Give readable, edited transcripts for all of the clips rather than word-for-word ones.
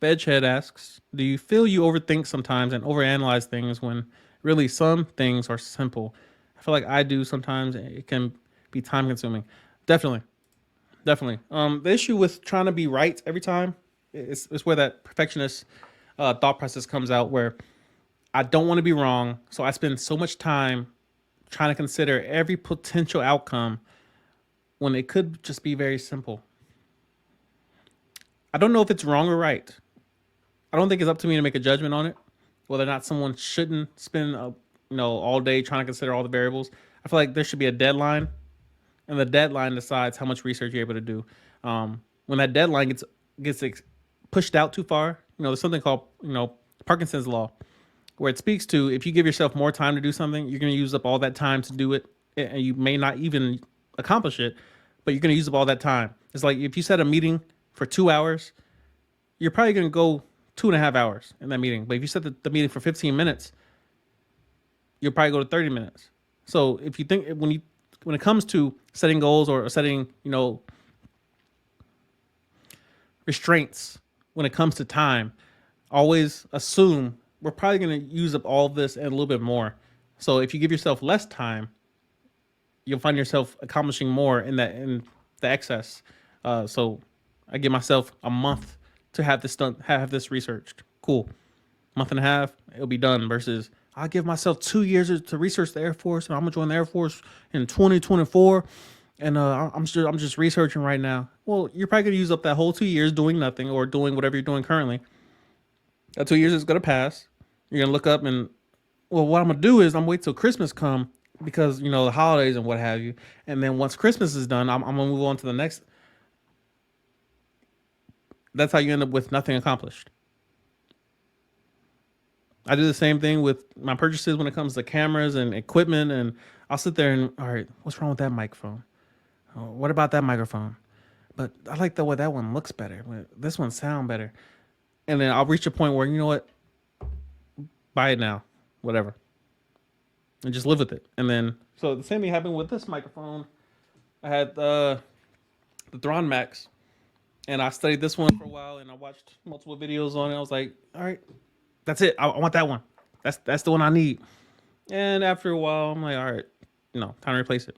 Veghead asks, do you feel you overthink sometimes and overanalyze things when really some things are simple? I feel like I do sometimes. It can be time consuming. Definitely. Definitely. The issue with trying to be right every time is where that perfectionist thought process comes out, where I don't want to be wrong. So I spend so much time trying to consider every potential outcome when it could just be very simple. I don't know if it's wrong or right. I don't think it's up to me to make a judgment on it, whether or not someone shouldn't spend all day trying to consider all the variables. I feel like there should be a deadline, and the deadline decides how much research you're able to do. When that deadline gets pushed out too far, there's something called Parkinson's law, where it speaks to if you give yourself more time to do something, you're going to use up all that time to do it, and you may not even accomplish it, but you're going to use up all that time. It's like if you set a meeting for 2 hours, you're probably going to go 2.5 hours in that meeting. But if you set the meeting for 15 minutes, you'll probably go to 30 minutes. So if you think when it comes to setting goals or setting restraints when it comes to time, always assume we're probably going to use up all of this and a little bit more. So if you give yourself less time, you'll find yourself accomplishing more in the excess. So I give myself a month to have this done, have this researched. Cool. Month and a half, it'll be done. Versus I'll give myself 2 years to research the Air Force, and I'm gonna join the Air Force in 2024. And I'm just researching right now. Well, you're probably gonna use up that whole 2 years doing nothing or doing whatever you're doing currently. That 2 years is gonna pass. You're gonna look up and, well, what I'm gonna do is I'm gonna wait till Christmas come because the holidays and what have you. And then once Christmas is done, I'm gonna move on to the next. That's how you end up with nothing accomplished. I do the same thing with my purchases when it comes to cameras and equipment, and I'll sit there and, all right, what's wrong with that microphone? Oh, what about that microphone? But I like the way that one looks better. This one sound better. And then I'll reach a point where, you know what, buy it now, whatever, and just live with it. And then so the same thing happened with this microphone. I had the Thrawn Max, and I studied this one for a while, and I watched multiple videos on it. I was like, all right, that's it. I want that one. That's the one I need. And after a while, I'm like, all right, time to replace it.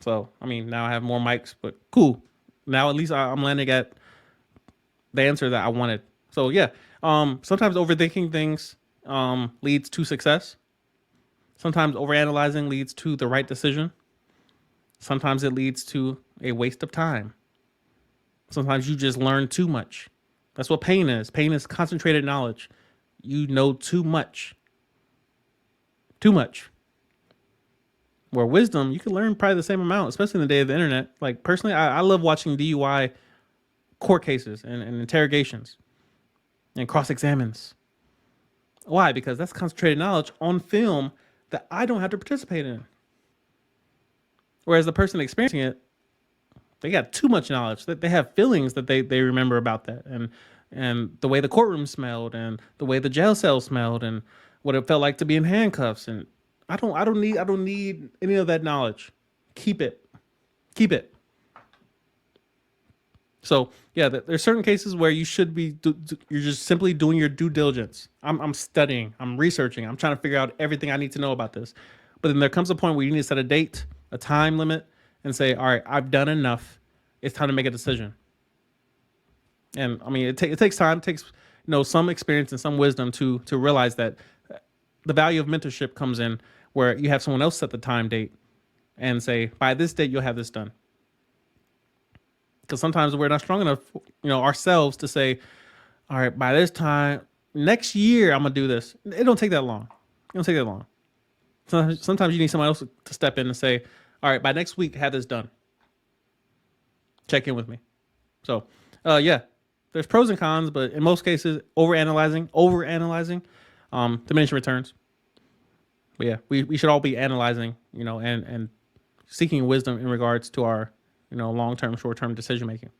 So I mean, now I have more mics, but cool. Now at least I'm landing at the answer that I wanted. So yeah, sometimes overthinking things leads to success. Sometimes overanalyzing leads to the right decision. Sometimes it leads to a waste of time. Sometimes you just learn too much. That's what pain is. Pain is concentrated knowledge. You know too much. Too much. Where wisdom, you can learn probably the same amount, especially in the day of the internet. Like personally, I love watching DUI court cases and interrogations and cross-examines. Why? Because that's concentrated knowledge on film that I don't have to participate in. Whereas the person experiencing it, they got too much knowledge. That they have feelings that they remember about that, and the way the courtroom smelled, and the way the jail cell smelled, and what it felt like to be in handcuffs. And I don't need any of that knowledge. Keep it. So yeah, there's certain cases where you should be you're just simply doing your due diligence. I'm studying. I'm researching. I'm trying to figure out everything I need to know about this. But then there comes a point where you need to set a date, a time limit, and say, all right, I've done enough. It's time to make a decision. And I mean, it takes time. It takes some experience and some wisdom to realize that the value of mentorship comes in where you have someone else set the time date and say, by this date, you'll have this done. Because sometimes we're not strong enough, ourselves to say, all right, by this time, next year, I'm going to do this. It don't take that long. Sometimes you need someone else to step in and say, all right, by next week, have this done. Check in with me. So, yeah, there's pros and cons, but in most cases, overanalyzing, diminishing returns. But yeah, we should all be analyzing, and seeking wisdom in regards to our, long-term, short-term decision making.